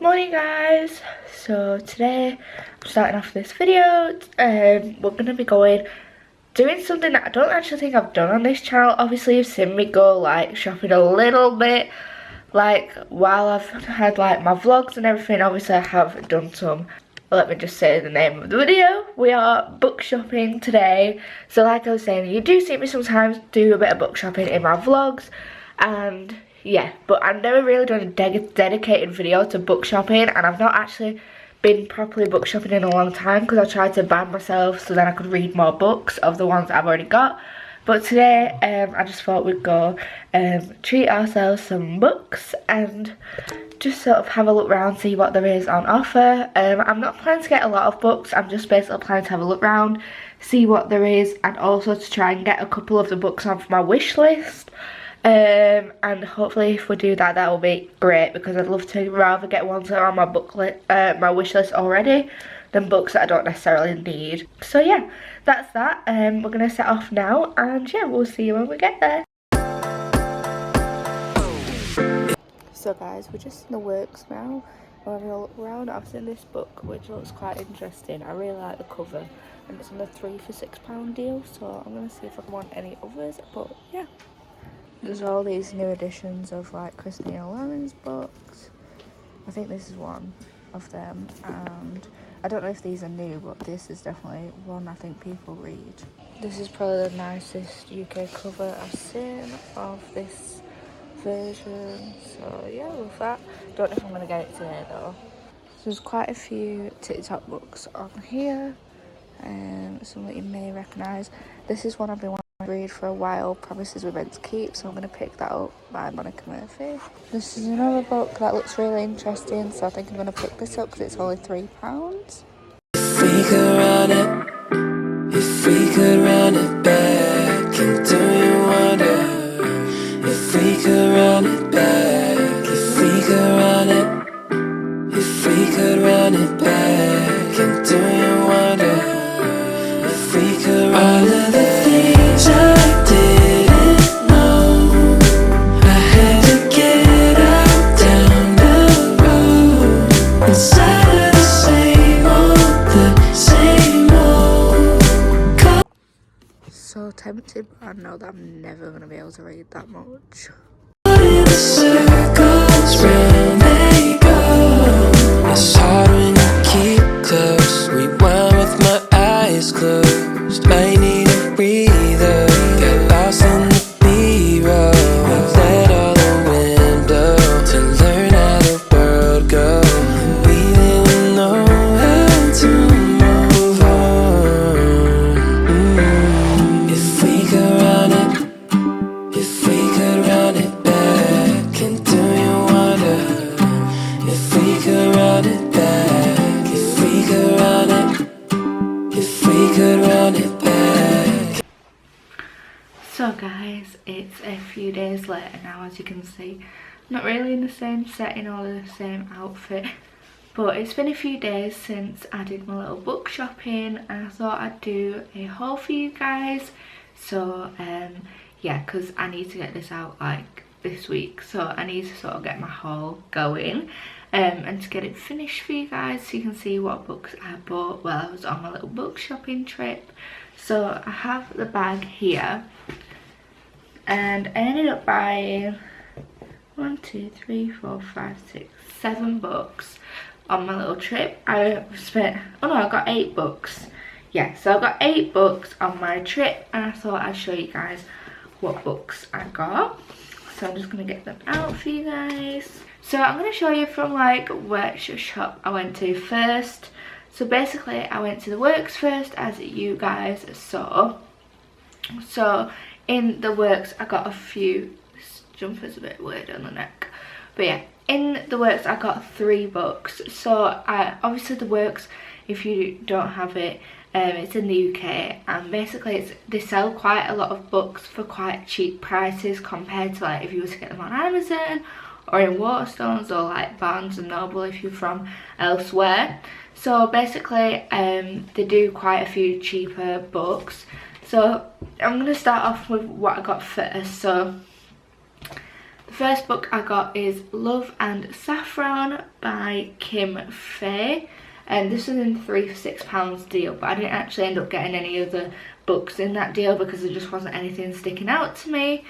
Morning guys, so today I'm starting off this video. We're going to be doing something that I don't actually think I've done on this channel. Obviously you've seen me go like shopping a little bit like while I've had like my vlogs and everything. Obviously I have done some. Let me just say the name of the video. We are book shopping today. So like I was saying, you do see me sometimes do a bit of book shopping in my vlogs, and yeah, but I've never really done a dedicated video to book shopping, and I've not actually been properly book shopping in a long time because I tried to ban myself so then I could read more books of the ones I've already got. But today I just thought we'd go treat ourselves some books and just sort of have a look around, see what there is on offer. I'm not planning to get a lot of books, I'm just basically planning to have a look around, see what there is, and also to try and get a couple of the books off my wish list. And hopefully if we do that, that will be great, because I'd love to rather get ones that are on my my wish list already than books that I don't necessarily need. So yeah, that's that. We're gonna set off now, and yeah, we'll see you when we get there. So guys, we're just in the works now. We're having a look around. I've seen this book which looks quite interesting. I really like the cover, and it's on the 3 for £6 deal, so I'm gonna see if I want any others. But yeah, there's all these new editions of like Christina Lauren's books. I think this is one of them, and I don't know if these are new, but this is definitely one I think people read. This is probably the nicest UK cover I've seen of this version, so yeah, love that. Don't know if I'm going to get it today though. So there's quite a few TikTok books on here, some that you may recognise. This is one I've been wanting to read for a while, Promises We're Meant to Keep, so I'm going to pick that up by Monica Murphy. This is another book that looks really interesting, so I think I'm going to pick this up because it's only £3. If we could run it, if we could run it back, and do you wonder? If we could run it back, if we could run it, if we could run it back, and do you wonder? If we could run it back. I didn't know I had to get out down the road, inside of the same old So tempted, but I know that I'm never going to be able to read that much. in the circles round they go. It's hard when you keep close. Rewind with my eyes closed. Might need a breather. Got lost in the B-roll. Let all the wind blow to learn how the world goes. We didn't know how to move on. If we could run it, if we could run it back, and do you wonder? If we could run it back, if we could run it, if we could run it back. So guys, it's a few days later now, as you can see. Not really in the same setting or the same outfit, but it's been a few days since I did my little book shopping, and I thought I'd do a haul for you guys. So yeah, because I need to get this out like this week, so I need to sort of get my haul going and to get it finished for you guys so you can see what books I bought while I was on my little book shopping trip. So I have the bag here, and I ended up buying 1, 2, 3, 4, 5, 6, 7 books on my little trip. I spent, oh no, I got 8 books. Yeah, so I got 8 books on my trip, and I thought I'd show you guys what books I got. So I'm just gonna get them out for you guys. So I'm gonna show you from like which shop I went to first. So basically I went to the Works first, as you guys saw. So in the Works I got a few, this jumper's a bit weird on the neck, but yeah, in the Works I got 3 books. So obviously the Works, if you don't have it, it's in the UK, and basically they sell quite a lot of books for quite cheap prices compared to like if you were to get them on Amazon or in Waterstones or like Barnes and Noble if you're from elsewhere. So basically they do quite a few cheaper books. So I'm going to start off with what I got first. So the The first book I got is Love and Saffron by Kim Fay, and this was in 3 for £6 deal, but I didn't actually end up getting any other books in that deal because there just wasn't anything sticking out to me.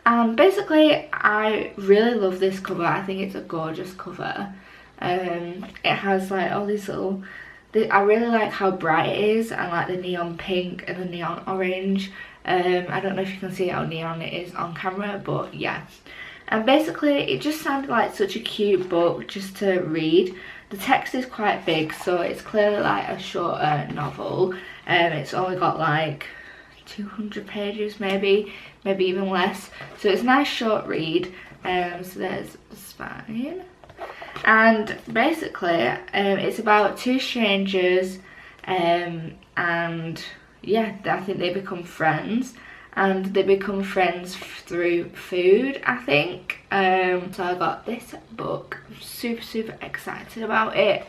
Basically, I really love this cover. I think it's a gorgeous cover. It has like all these little, I really like how bright it is, and like the neon pink and the neon orange. I don't know if you can see how neon it is on camera, but yeah. And basically it just sounded like such a cute book just to read. The text is quite big, so it's clearly like a shorter novel. It's only got like 200 pages maybe even less, so it's a nice short read. So there's the spine, and basically it's about two strangers, and yeah, I think they become friends, and they become friends through food, I think. So I got this book. I'm super excited about it.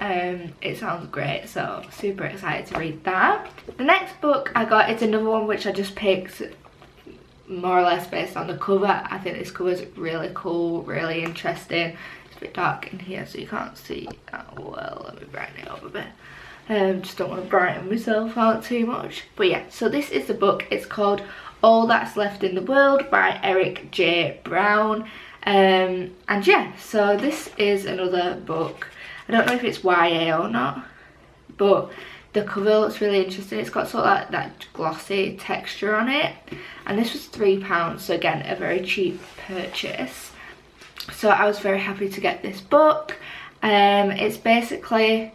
It sounds great, so super excited to read that. The next book I got is another one which I just picked more or less based on the cover. I think this cover is really cool, really interesting. It's a bit dark in here so you can't see that well. Let me brighten it up a bit. Just don't want to brighten myself out too much. But yeah, so this is the book. It's called All That's Left in the World by Eric J. Brown. And yeah, so this is another book. I don't know if it's YA or not, but the cover looks really interesting. It's got sort of like that glossy texture on it, and this was £3, so again a very cheap purchase. So I was very happy to get this book. It's basically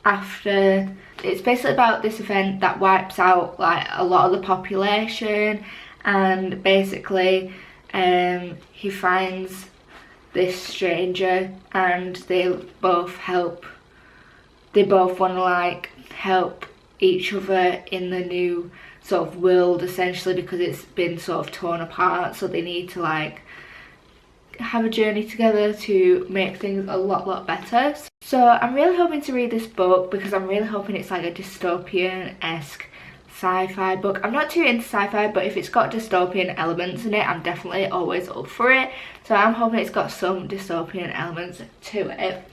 about this event that wipes out like a lot of the population, and basically he finds this stranger, and they both want to like help each other in the new sort of world, essentially, because it's been sort of torn apart. So they need to like have a journey together to make things a lot better. So I'm really hoping to read this book because I'm really hoping it's like a dystopian-esque sci-fi book. I'm not too into sci-fi, but if it's got dystopian elements in it, I'm definitely always up for it. So I'm hoping it's got some dystopian elements to it.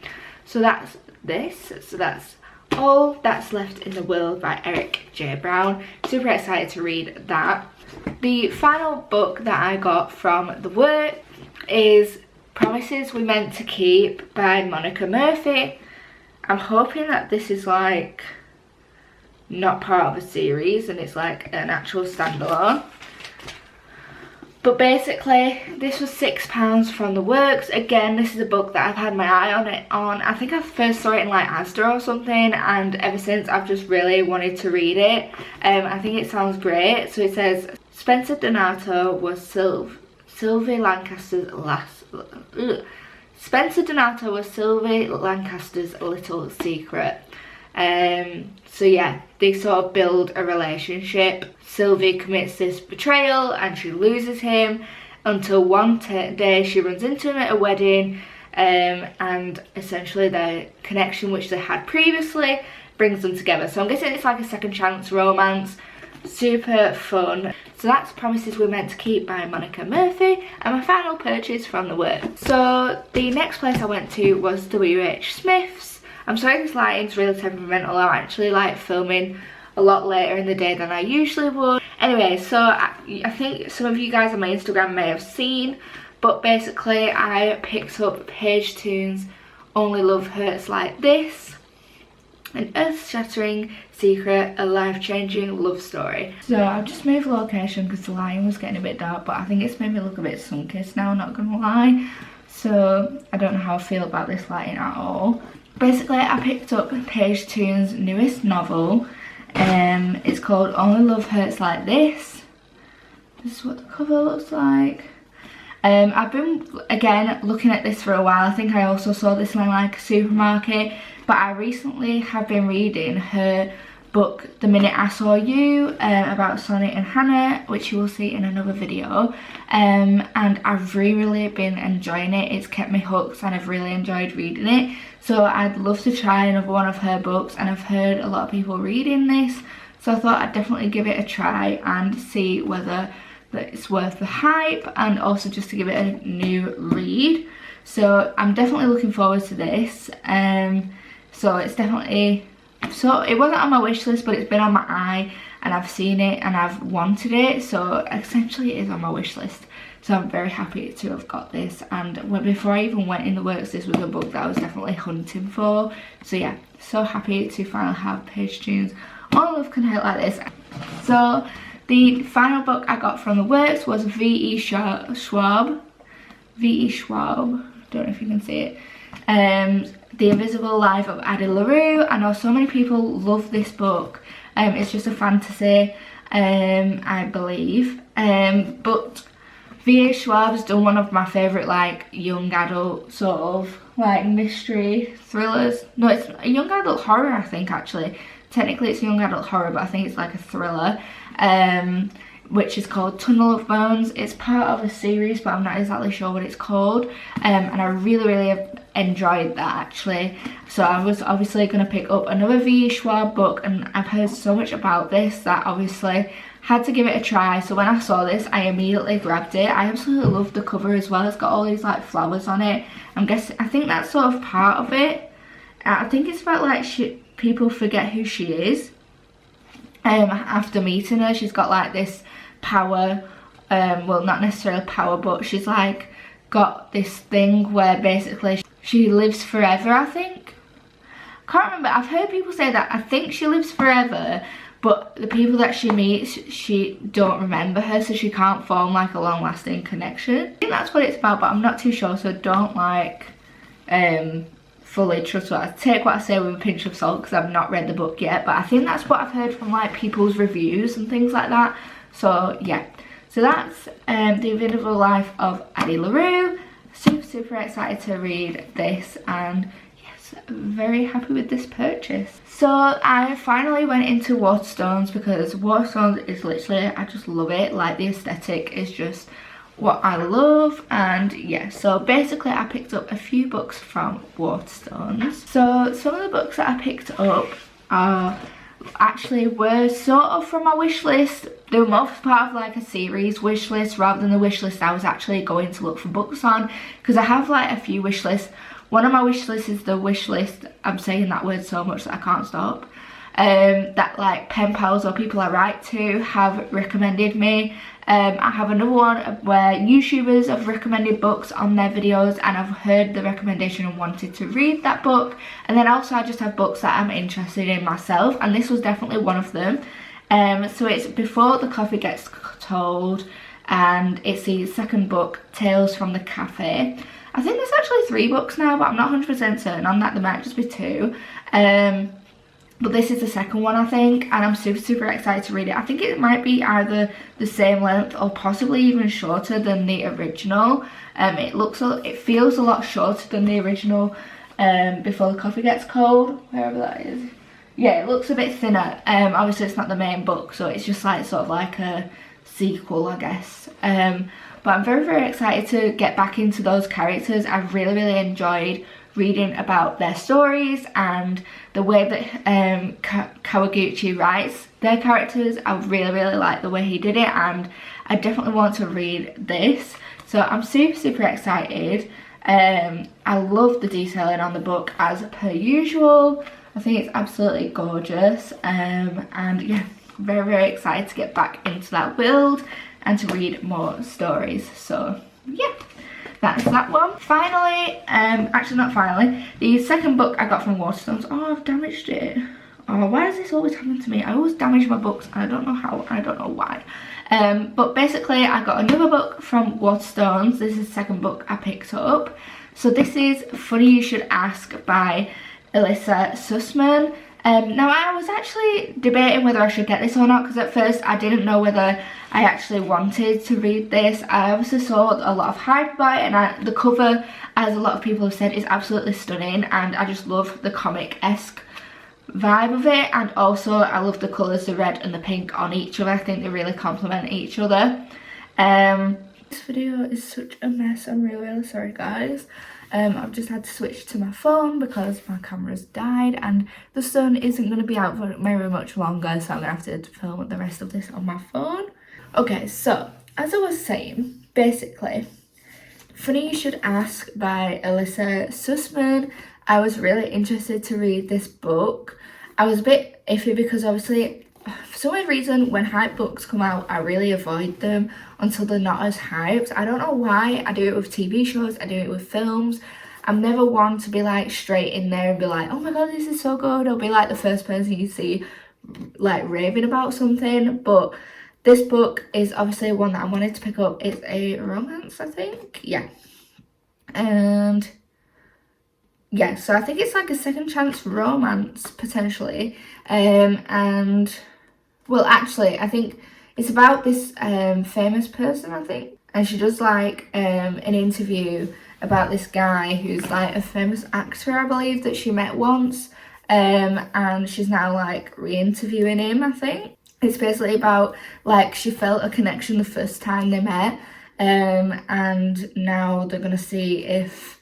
So that's this. So that's All That's Left in the World by Eric J. Brown. Super excited to read that. The final book that I got from the work is Promises We Meant to Keep by Monica Murphy. I'm hoping that this is like not part of a series and it's like an actual standalone. But basically this was £6 from the works. Again, this is a book that I've had my eye on. I think I first saw it in like Asda or something, and ever since I've just really wanted to read it. I think it sounds great. So it says Spencer Donato was Sylvie Lancaster's little secret. So yeah, they sort of build a relationship. Sylvie commits this betrayal and she loses him until one day she runs into him at a wedding, and essentially their connection which they had previously brings them together. So I'm guessing it's like a second chance romance. Super fun. So that's Promises We're Meant to Keep by Monica Murphy, and my final purchase from the work. So the next place I went to was WH Smith's. I'm sorry this lighting's really temperamental. I'm actually like filming a lot later in the day than I usually would. Anyway, so I think some of you guys on my Instagram may have seen, but basically I picked up Paige Toon's Only Love Hurts Like This, an earth-shattering secret, a life-changing love story. So I've just moved location because the lighting was getting a bit dark, but I think it's made me look a bit sun-kissed now, not gonna lie. So I don't know how I feel about this lighting at all. Basically I picked up Paige Toon's newest novel. It's called Only Love Hurts Like This. This is what the cover looks like. I've been again looking at this for a while. I think I also saw this in like a supermarket, but I recently have been reading her book The Minute I Saw You, about Sonny and Hannah, which you will see in another video, and I've really been enjoying it. It's kept me hooked and I've really enjoyed reading it. So I'd love to try another one of her books, and I've heard a lot of people reading this, so I thought I'd definitely give it a try and see whether that it's worth the hype, and also just to give it a new read. So I'm definitely looking forward to this. So it's definitely, so it wasn't on my wish list, but it's been on my eye, and I've seen it and I've wanted it, so essentially it is on my wish list. So I'm very happy to have got this, and before I even went in the works, this was a book that I was definitely hunting for. So yeah, so happy to finally have Page Tunes All Love Can Hate like this. So the final book I got from the works was V.E. Schwab, don't know if you can see it, The Invisible Life of Addie LaRue. I know so many people love this book. It's just a fantasy, I believe, but V.A. Schwab's done one of my favourite like young adult sort of like mystery thrillers. No, it's a young adult horror, I think, actually. Technically it's young adult horror, but I think it's like a thriller, which is called Tunnel of Bones. It's part of a series, but I'm not exactly sure what it's called, and I really have enjoyed that actually. So I was obviously going to pick up another V.E. Schwab book, and I've heard so much about this that obviously had to give it a try. So when I saw this, I immediately grabbed it. I absolutely love the cover as well. It's got all these like flowers on it. I think that's sort of part of it. I think it's about like people forget who she is after meeting her. She's got like this power, well, not necessarily power, but she's like got this thing where basically she lives forever, I think. Can't remember. I've heard people say that. I think she lives forever, but the people that she meets, she don't remember her, so she can't form like a long-lasting connection. I think that's what it's about, but I'm not too sure, so don't like fully trust what I take what I say with a pinch of salt, because I've not read the book yet, but I think that's what I've heard from like people's reviews and things like that. So yeah, so that's The Invisible Life of Addie LaRue. Super excited to read this, and yes, very happy with this purchase. So I finally went into Waterstones, because Waterstones is literally, I just love it. Like the aesthetic is just what I love, and yeah, so basically I picked up a few books from Waterstones. So some of the books that I picked up were sort of from my wish list. They were more part of like a series wish list rather than the wish list I was actually going to look for books on, because I have like a few wish lists. One of my wish lists is the wish list, I'm saying that word so much that I can't stop, that like pen pals or people I write to have recommended me. I have another one where YouTubers have recommended books on their videos, and I've heard the recommendation and wanted to read that book. And then also I just have books that I'm interested in myself, and this was definitely one of them. So it's Before the Coffee Gets Cold, and it's the second book, Tales from the Cafe. I think there's actually 3 books now, but I'm not 100% certain on that. There might just be 2. But this is the second one, I think, and I'm super excited to read it. I think it might be either the same length or possibly even shorter than the original. It feels a lot shorter than the original Before the Coffee Gets Cold, wherever that is. Yeah, it looks a bit thinner. Obviously it's not the main book, so it's just like sort of like a sequel, I guess. But I'm very excited to get back into those characters. I really enjoyed reading about their stories and the way that Kawaguchi writes their characters. I really like the way he did it, and I definitely want to read this. So I'm super excited. I love the detailing on the book as per usual. I think it's absolutely gorgeous, and yeah, very excited to get back into that world and to read more stories. So yeah, that's that one. Finally, actually not finally, the second book I got from Waterstones. Oh, I've damaged it. Oh, why does this always happen to me? I always damage my books, and I don't know how, I don't know why. But basically I got another book from Waterstones. This is the second book I picked up. So this is Funny You Should Ask by Alyssa Sussman. Now I was actually debating whether I should get this or not, because at first I didn't know whether I actually wanted to read this. I obviously saw a lot of hype about it, and the cover, as a lot of people have said, is absolutely stunning, and I just love the comic-esque vibe of it, and also I love the colours, the red and the pink on each other. I think they really complement each other. This video is such a mess. I'm really sorry, guys. I've just had to switch to my phone because my camera's died, and the sun isn't going to be out for very much longer, so I'm going to have to film the rest of this on my phone. Okay, so as I was saying, basically, Funny You Should Ask by Alyssa Sussman. I was really interested to read this book. I was a bit iffy because obviously, for some weird reason, when hype books come out, I really avoid them until they're not as hyped. I don't know why. I do it with TV shows, I do it with films. I'm never one to be like straight in there and be like, oh my god, this is so good. I'll be like the first person you see like raving about something. But this book is obviously one that I wanted to pick up. It's a romance, I think. Yeah. And yeah, so I think it's like a second chance romance potentially. And well, actually, I think it's about this famous person, I think. And she does like an interview about this guy who's like a famous actor, I believe, that she met once. And she's now like re-interviewing him, I think. It's basically about like she felt a connection the first time they met, and now they're gonna see if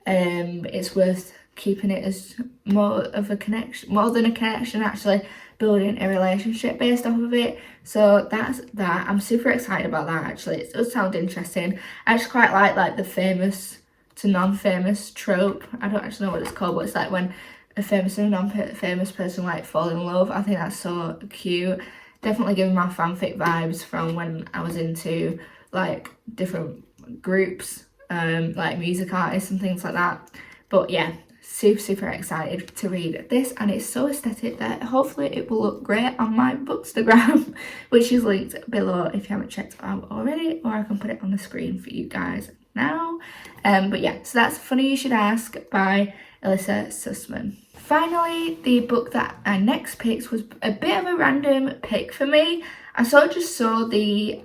it's worth keeping it as more of a connection, more than a connection, actually building a relationship based off of it. So that's that. I'm super excited about that, actually. It does sound interesting. I just quite like the famous to non-famous trope. I don't actually know what it's called, but it's like when a famous and a non-famous person like fall in love. I think that's so cute. Definitely giving my fanfic vibes from when I was into like different groups, like music artists and things like that. But yeah, super excited to read this, and it's so aesthetic that hopefully it will look great on my Bookstagram, which is linked below if you haven't checked it out already, or I can put it on the screen for you guys now. But yeah, so that's Funny You Should Ask by Alyssa Sussman. Finally, the book that I next picked was a bit of a random pick for me. I just saw the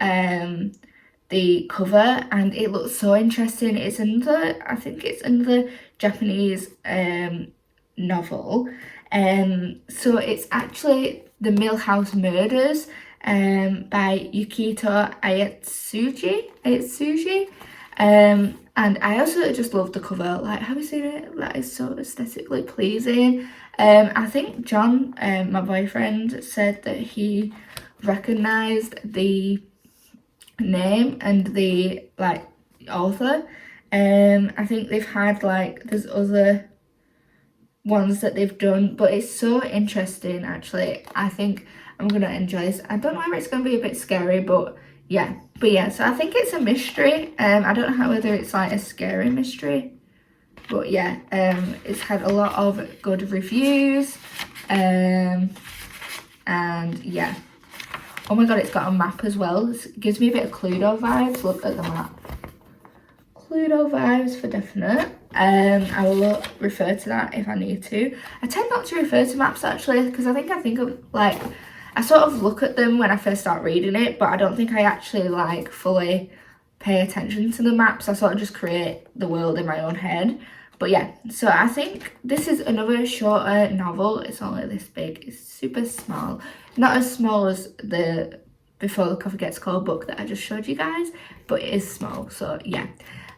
cover and it looks so interesting. It's another, I think it's another Japanese novel. So it's actually The Millhouse Murders by Yukito Ayatsuji. And I also just love the cover. Like, have you seen it? That is so aesthetically pleasing. I think John, my boyfriend, said that he recognised the name and the like author. I think they've had like, there's other ones that they've done, but it's so interesting, actually. I think I'm gonna enjoy this. I don't know if it's gonna be a bit scary, but yeah, so I think it's a mystery. I don't know whether it's like a scary mystery, but yeah, it's had a lot of good reviews, and yeah. Oh my god, it's got a map as well. It gives me a bit of Cluedo vibes. Look at the map. Cluedo vibes for definite. I will refer to that if I need to. I tend not to refer to maps, actually, because I think of like, I sort of look at them when I first start reading it, but I don't think I actually like fully pay attention to the maps. I sort of just create the world in my own head. But yeah, so I think this is another shorter novel. It's only this big. It's super small. Not as small as the Before the Coffee Gets Cold book that I just showed you guys, but it is small. So yeah,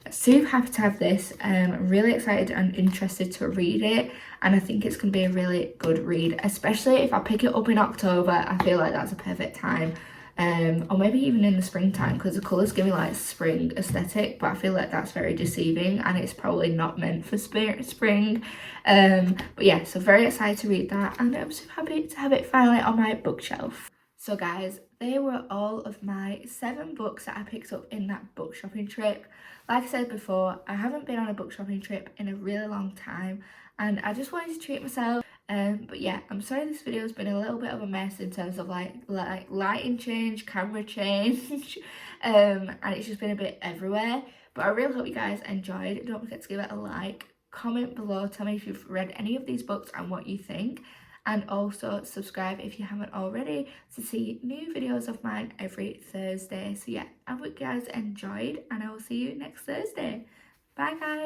super happy to have this. Really excited and interested to read it, and I think it's going to be a really good read, especially if I pick it up in October. I feel like that's a perfect time, or maybe even in the springtime, because the colours give me like spring aesthetic, but I feel like that's very deceiving and it's probably not meant for spring. But yeah, so very excited to read that, and I'm so happy to have it finally on my bookshelf. So guys, they were all of my 7 books that I picked up in that book shopping trip. Like I said before, I haven't been on a book shopping trip in a really long time, and I just wanted to treat myself. But yeah, I'm sorry this video has been a little bit of a mess in terms of like lighting change, camera change, and it's just been a bit everywhere. But I really hope you guys enjoyed. Don't forget to give it a like, comment below, tell me if you've read any of these books and what you think. And also subscribe if you haven't already to see new videos of mine every Thursday. So yeah, I hope you guys enjoyed, and I will see you next Thursday. Bye guys.